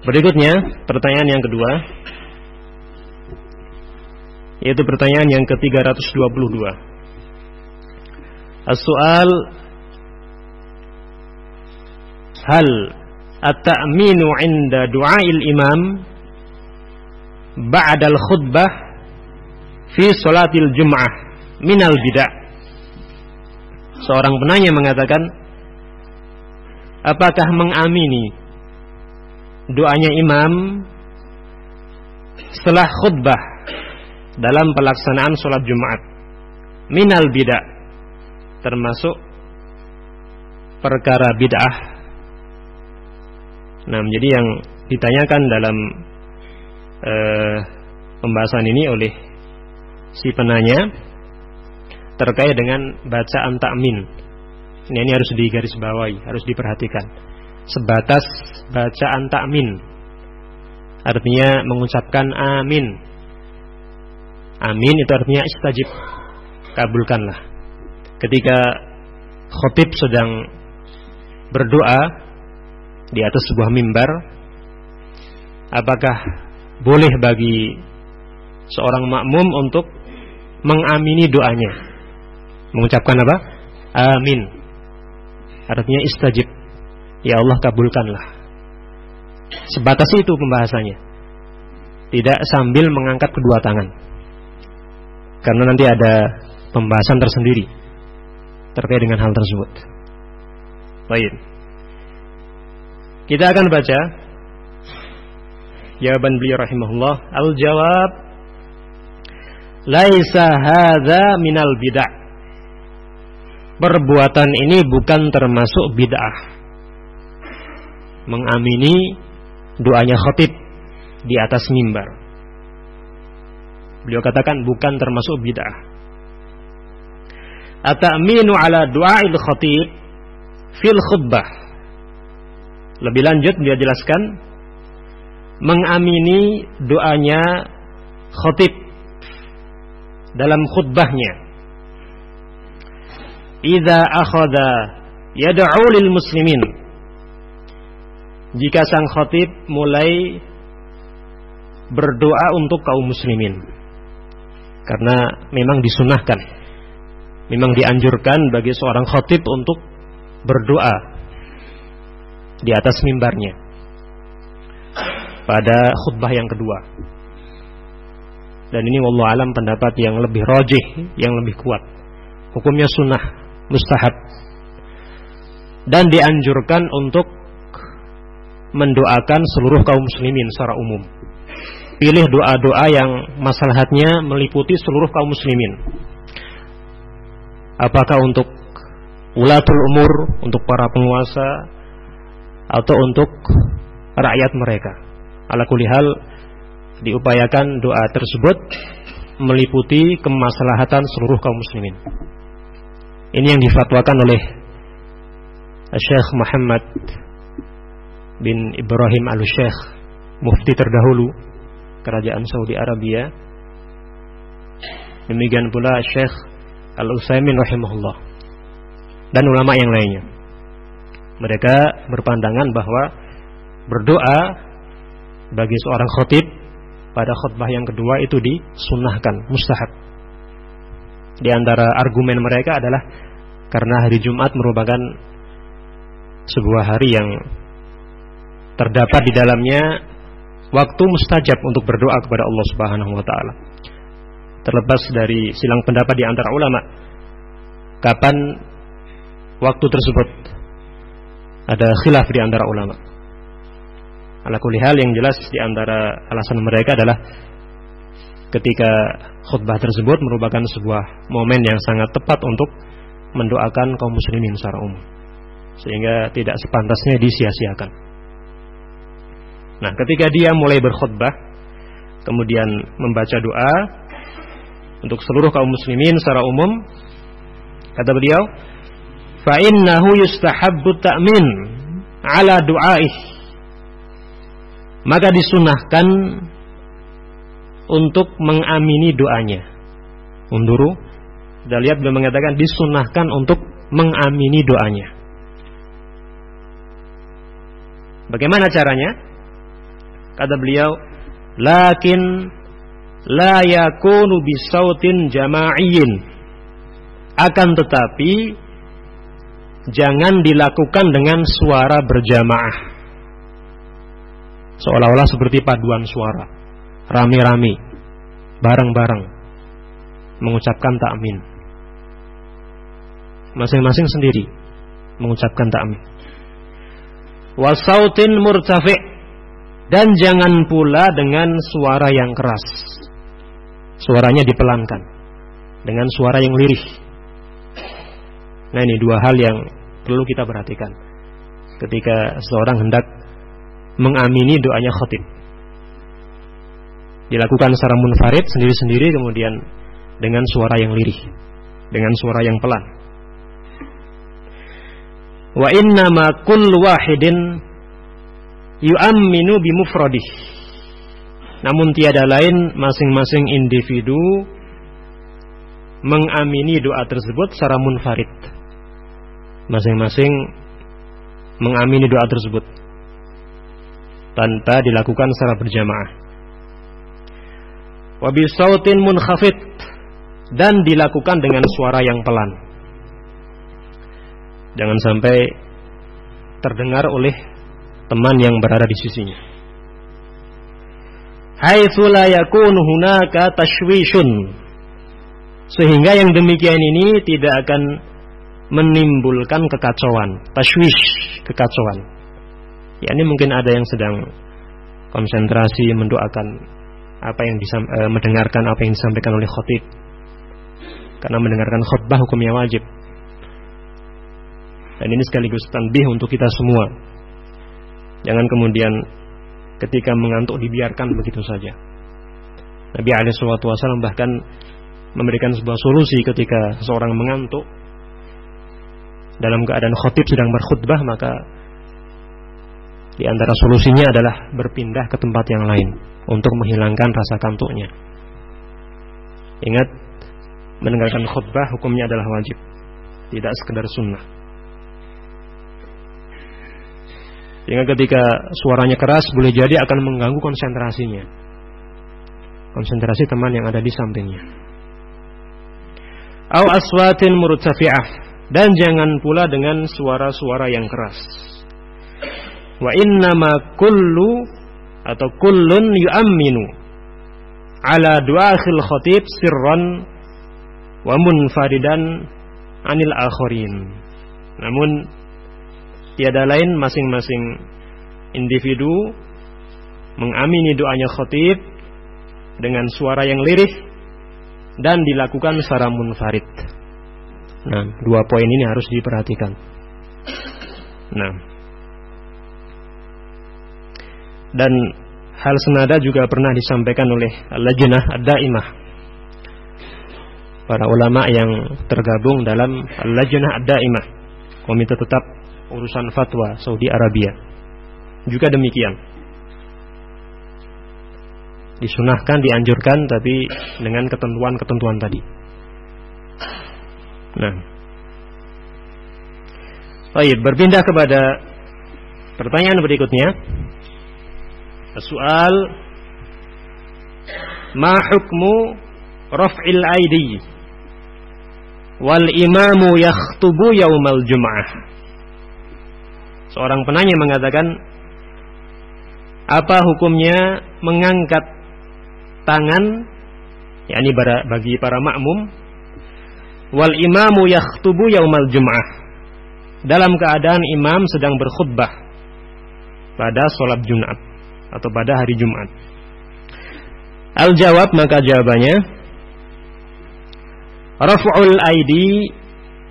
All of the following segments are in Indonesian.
Berikutnya, pertanyaan yang kedua, yaitu pertanyaan yang ke-322. As-soal, hal at-ta'minu 'inda du'a'il imam ba'dal khutbah fi sholatil jum'ah minal bid'ah? Seorang penanya mengatakan, apakah mengamini doanya imam setelah khutbah dalam pelaksanaan sholat Jumat minal bid'ah, termasuk perkara bid'ah? Nah, jadi yang ditanyakan dalam pembahasan ini oleh si penanya terkait dengan bacaan takmin. Ini harus digarisbawahi, harus diperhatikan. Sebatas bacaan takmin, artinya mengucapkan amin. Amin itu artinya istajib, kabulkanlah. Ketika khatib sedang berdoa di atas sebuah mimbar, apakah boleh bagi seorang makmum untuk mengamini doanya, mengucapkan apa? Amin, artinya istajib, ya Allah kabulkanlah. Sebatas itu pembahasannya, tidak sambil mengangkat kedua tangan, karena nanti ada pembahasan tersendiri terkait dengan hal tersebut. Baik, kita akan baca jawaban beliau rahimahullah. Al-jawab, laisa hadza minal bid'ah. Perbuatan ini bukan termasuk bid'ah. Mengamini doanya khatib di atas mimbar, beliau katakan bukan termasuk bid'ah. At-ta'minu ala du'a'il khatib fil khutbah. Lebih lanjut beliau jelaskan, mengamini doanya khatib dalam khutbahnya. Idza akhadha yad'u lil muslimin. Jika sang khatib mulai berdoa untuk kaum muslimin. Karena memang disunahkan, memang dianjurkan bagi seorang khatib untuk berdoa di atas mimbarnya pada khutbah yang kedua. Dan ini wallahu alam pendapat yang lebih rajih, yang lebih kuat. Hukumnya sunnah, mustahab, dan dianjurkan untuk mendoakan seluruh kaum muslimin secara umum. Pilih doa-doa yang maslahatnya meliputi seluruh kaum muslimin. Apakah untuk ulatul umur, untuk para penguasa, atau untuk rakyat mereka. Ala kulli hal, diupayakan doa tersebut meliputi kemaslahatan seluruh kaum muslimin. Ini yang difatwakan oleh Syekh Muhammad bin Ibrahim al-Syekh, mufti terdahulu kerajaan Saudi Arabia. Demikian pula Syekh Al-Utsaimin rahimahullah dan ulama yang lainnya. Mereka berpandangan bahwa berdoa bagi seorang khatib pada khutbah yang kedua itu disunnahkan, mustahab. Di antara argumen mereka adalah karena hari Jumat merupakan sebuah hari yang terdapat di dalamnya waktu mustajab untuk berdoa kepada Allah Subhanahu wa taala. Terlepas dari silang pendapat di antara ulama kapan waktu tersebut, ada khilaf di antara ulama. Ala kulli hal, yang jelas di antara alasan mereka adalah ketika khutbah tersebut merupakan sebuah momen yang sangat tepat untuk mendoakan kaum muslimin secara umum, sehingga tidak sepantasnya disia-siakan. Nah, ketika dia mulai berkhutbah kemudian membaca doa untuk seluruh kaum muslimin secara umum, kata beliau, fa innahu yustahabbu ta'min ala du'aih, maka disunahkan untuk mengamini doanya. Unduru, kita lihat beliau mengatakan disunahkan untuk mengamini doanya. Bagaimana caranya? Kata beliau, lakin la yakunu bisautin jama'iyyin. Akan tetapi jangan dilakukan dengan suara berjamaah. Seolah-olah seperti paduan suara, rame-rame, bareng-bareng mengucapkan takmin. Masing-masing sendiri mengucapkan takmin. Wasautin murtafi', dan jangan pula dengan suara yang keras. Suaranya dipelankan dengan suara yang lirih. Nah, ini dua hal yang perlu kita perhatikan ketika seorang hendak mengamini doanya khatib. Dilakukan secara munfarid, sendiri-sendiri, kemudian dengan suara yang lirih, dengan suara yang pelan. Wa innama kullu wahidin yu'amminu bimufradih. Namun tiada lain masing-masing individu mengamini doa tersebut secara munfarid. Masing-masing mengamini doa tersebut tanpa dilakukan secara berjamaah. Wa bisautin munkhafid, dan dilakukan dengan suara yang pelan. Jangan sampai terdengar oleh teman yang berada di sisinya. Haitsu la yakunu hunaka tashwishun, sehingga yang demikian ini tidak akan menimbulkan kekacauan. Tashwish, kekacauan. Ya, ini mungkin ada yang sedang konsentrasi mendoakan apa yang mendengarkan apa yang disampaikan oleh khatib. Karena mendengarkan khutbah hukumnya wajib. Dan ini sekaligus tanbih untuk kita semua. Jangan kemudian ketika mengantuk dibiarkan begitu saja. Nabi SAW bahkan memberikan sebuah solusi ketika seorang mengantuk dalam keadaan khatib sedang berkhutbah, maka di antara solusinya adalah berpindah ke tempat yang lain untuk menghilangkan rasa kantuknya. Ingat, mendengarkan khutbah hukumnya adalah wajib, tidak sekedar sunnah. Sehingga ketika suaranya keras boleh jadi akan mengganggu konsentrasinya, konsentrasi teman yang ada di sampingnya. Au aswatin murtafi'ah, dan jangan pula dengan suara-suara yang keras. Wa innama kullu atau kullun yu'amminu ala du'akhil khatib sirran wa munfaridan anil akharin. Namun tiada lain masing-masing individu mengamini doanya khatib dengan suara yang lirih dan dilakukan secara munfarid. Nah, dua poin ini harus diperhatikan. Nah, dan hal senada juga pernah disampaikan oleh Al-Lajnah Ad-Daimah, para ulama yang tergabung dalam Al-Lajnah Ad-Daimah, komite tetap urusan fatwa Saudi Arabia. Juga demikian, disunahkan, dianjurkan, tapi dengan ketentuan-ketentuan tadi. Nah, baik, berpindah kepada pertanyaan berikutnya. Soal, ma hukmu raf'il aidi wal imamu yakhtubu yaumal jum'ah. Seorang penanya mengatakan, apa hukumnya mengangkat tangan, yakni bagi para makmum, wal imamu yakhtubu yaumal jum'ah, dalam keadaan imam sedang berkhutbah pada sholat Jumat atau pada hari Jumat. Al-jawab, maka jawabannya, raf'ul aidi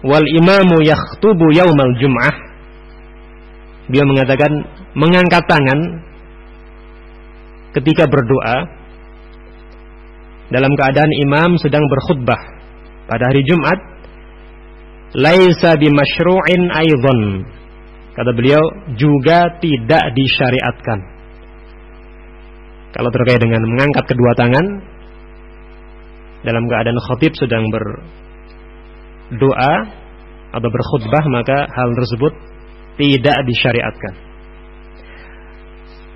wal imamu yakhtubu yaumal jum'ah. Dia mengatakan mengangkat tangan ketika berdoa dalam keadaan imam sedang berkhutbah pada hari Jumat, laisa bimasyru'in aidan. Kata beliau, juga tidak disyariatkan. Kalau terkait dengan mengangkat kedua tangan dalam keadaan khatib sedang berdoa atau berkhutbah, maka hal tersebut tidak disyariatkan.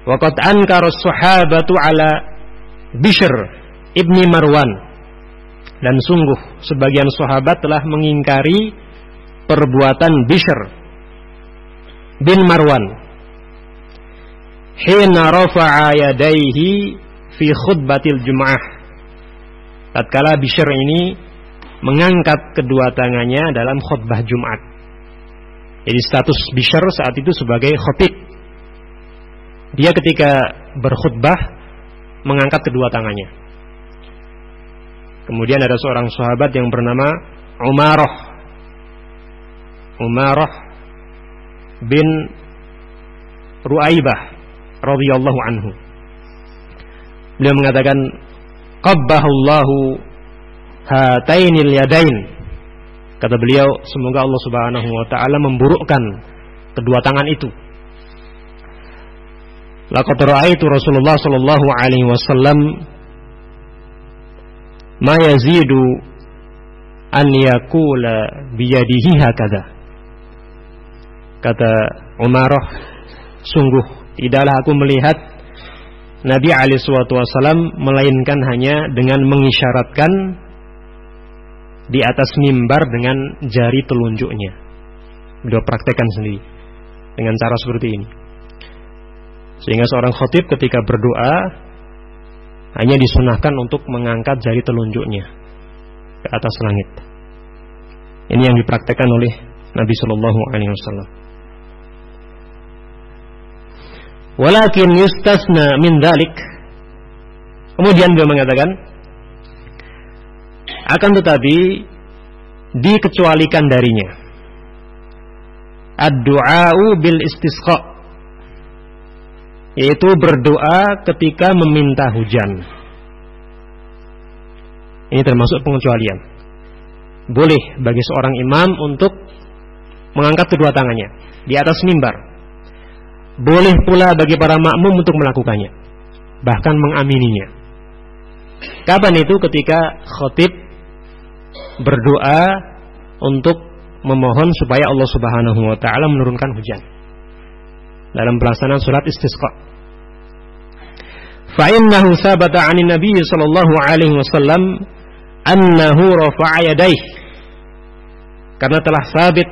Wa qad ankara as-sahabatu ala Bishr ibni Marwan, dan sungguh sebagian sahabat telah mengingkari perbuatan Bishr bin Marwan hina rafa'a yadayhi fi khutbatil Jum'ah, tatkala Bishr ini mengangkat kedua tangannya dalam khutbah Jumat. Jadi status Bishr saat itu sebagai khatib. Dia ketika berkhutbah mengangkat kedua tangannya. Kemudian ada seorang sahabat yang bernama Umarah bin Ru'aibah radhiyallahu anhu. Beliau mengatakan, qabbahullahu hatainil yadain. Kata beliau, semoga Allah Subhanahu wa taala memburukkan kedua tangan itu. Laqad ra'aitu Rasulullah sallallahu alaihi wasallam ma yazidu an yaqula biyadihi hakadha. Kata Umarah, sungguh tidaklah aku melihat Nabi alaihi wasallam melainkan hanya dengan mengisyaratkan di atas mimbar dengan jari telunjuknya. Beliau praktekkan sendiri dengan cara seperti ini. Sehingga seorang khatib ketika berdoa hanya disunahkan untuk mengangkat jari telunjuknya ke atas langit. Ini yang dipraktekkan oleh Nabi sallallahu alaihi wasallam. Walakin yustasna min dzalik. Kemudian beliau mengatakan, akan tetapi dikecualikan darinya ad-du'a'u bil istisqa, yaitu berdoa ketika meminta hujan. Ini termasuk pengecualian. Boleh bagi seorang imam untuk mengangkat kedua tangannya di atas mimbar. Boleh pula bagi para makmum untuk melakukannya, bahkan mengamininya. Kapan itu? Ketika khatib berdoa untuk memohon supaya Allah Subhanahu wa taala menurunkan hujan dalam pelaksanaan salat istisqa. Fa innahu sabata 'ani Nabi sallallahu alaihi wasallam annahu rafa'a yadayhi. Karena telah sabit,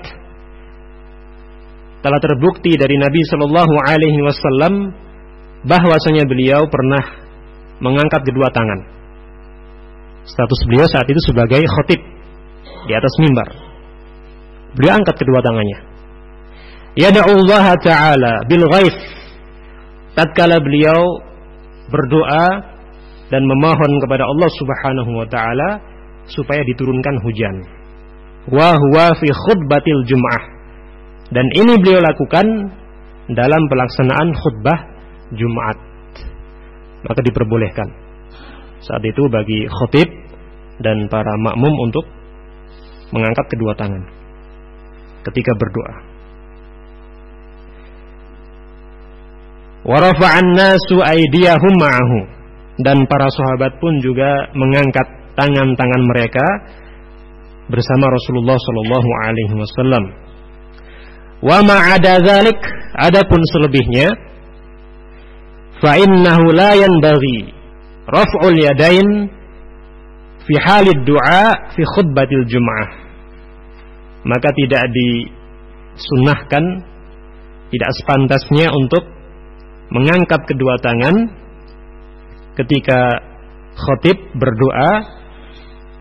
telah terbukti dari Nabi sallallahu alaihi wasallam bahwasanya beliau pernah mengangkat kedua tangan. Status beliau saat itu sebagai khatib di atas mimbar. Beliau angkat kedua tangannya. Yad'ullaha ta'ala bil ghaith. Tatkala beliau berdoa dan memohon kepada Allah Subhanahu wa taala supaya diturunkan hujan. Wa huwa fi khutbatil Jum'ah. Dan ini beliau lakukan dalam pelaksanaan khutbah Jumat. Maka diperbolehkan saat itu bagi khatib dan para makmum untuk mengangkat kedua tangan ketika berdoa. Wa rafa'an nasu aydiyahum ma'ahu, dan para sahabat pun juga mengangkat tangan-tangan mereka bersama Rasulullah sallallahu alaihi wasallam. Wa ma'ada dzalik, adapun selebihnya, fa innahu la yanbaghi raf'ul yadain fi halid du'a fi khutbatil Jum'ah. Maka tidak disunnahkan, tidak sepantasnya untuk mengangkat kedua tangan ketika khatib berdoa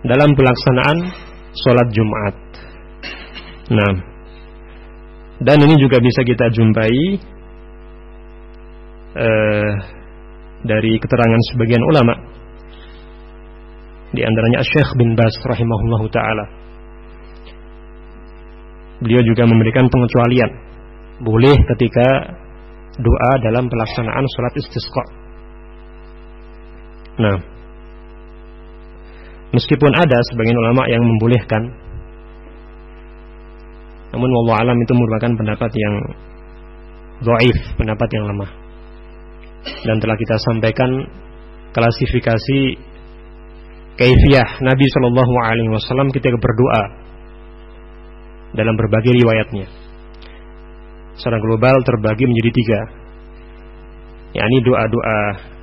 dalam pelaksanaan sholat Jumat. Nah, dan ini juga bisa kita jumpai dari keterangan sebagian ulama, di antaranya Syekh bin Baz rahimahullahu taala. Beliau juga memberikan pengecualian, boleh ketika doa dalam pelaksanaan sholat istisqa. Nah, meskipun ada sebagian ulama yang membolehkan, namun wallahu alam itu merupakan pendapat yang dhaif, pendapat yang lemah. Dan telah kita sampaikan klasifikasi kaifiyah Nabi sallallahu alaihi wasallam ketika berdoa dalam berbagai riwayatnya. Secara global terbagi menjadi 3. yakni doa-doa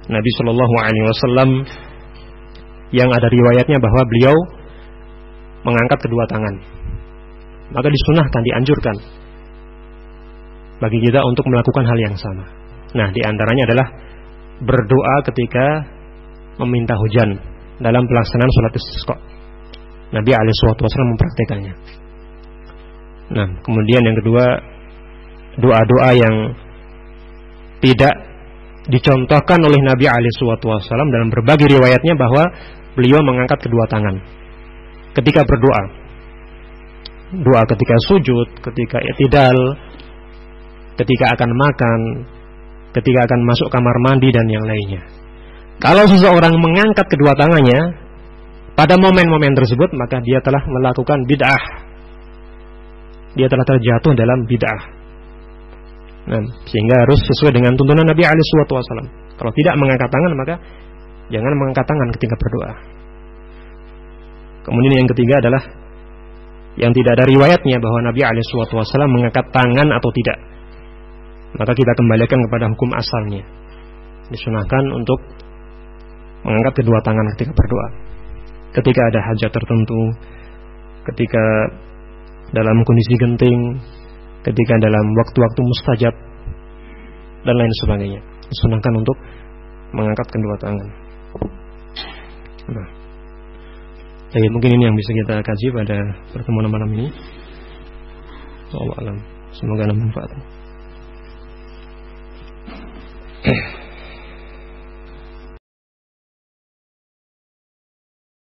Nabi Shallallahu Alaihi Wasallam yang ada riwayatnya bahwa beliau mengangkat kedua tangan. Maka disunahkan, dianjurkan bagi kita untuk melakukan hal yang sama. Nah, diantaranya adalah berdoa ketika meminta hujan dalam pelaksanaan sholat istisqa. Nabi alaihi wasallam mempraktikannya. Nah, kemudian yang kedua, doa-doa yang tidak dicontohkan oleh Nabi alaihi wasallam dalam berbagai riwayatnya bahwa beliau mengangkat kedua tangan ketika berdoa. Doa ketika sujud, ketika i'tidal, ketika akan makan, ketika akan masuk kamar mandi dan yang lainnya. Kalau seseorang mengangkat kedua tangannya pada momen-momen tersebut, maka dia telah melakukan bid'ah. Dia telah terjatuh dalam bid'ah. Nah, sehingga harus sesuai dengan tuntunan Nabi alaihi wasallam. Kalau tidak mengangkat tangan, maka jangan mengangkat tangan ketika berdoa. Kemudian yang ketiga adalah yang tidak ada riwayatnya bahwa Nabi alaihi wasallam mengangkat tangan atau tidak. Maka kita kembalikan kepada hukum asalnya. Disunahkan untuk mengangkat kedua tangan ketika berdoa. Ketika ada hajat tertentu, ketika dalam kondisi genting, ketika dalam waktu-waktu mustajab dan lain sebagainya, disunahkan untuk mengangkat kedua tangan. Nah, jadi mungkin ini yang bisa kita kaji pada pertemuan malam ini. Wallahu a'lam. Semoga bermanfaat.